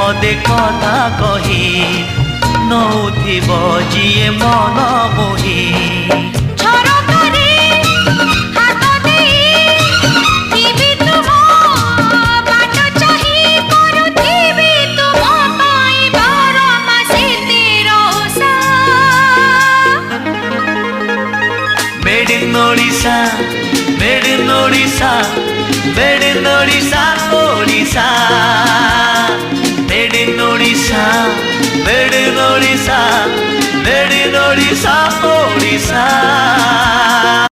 पदे कथा कही नौथिब जिए मन मोही Made in Odisha, made in Odisha, made in Odisha, Odisha. Made in Odisha, made in Odisha, made in Odisha, Odisha.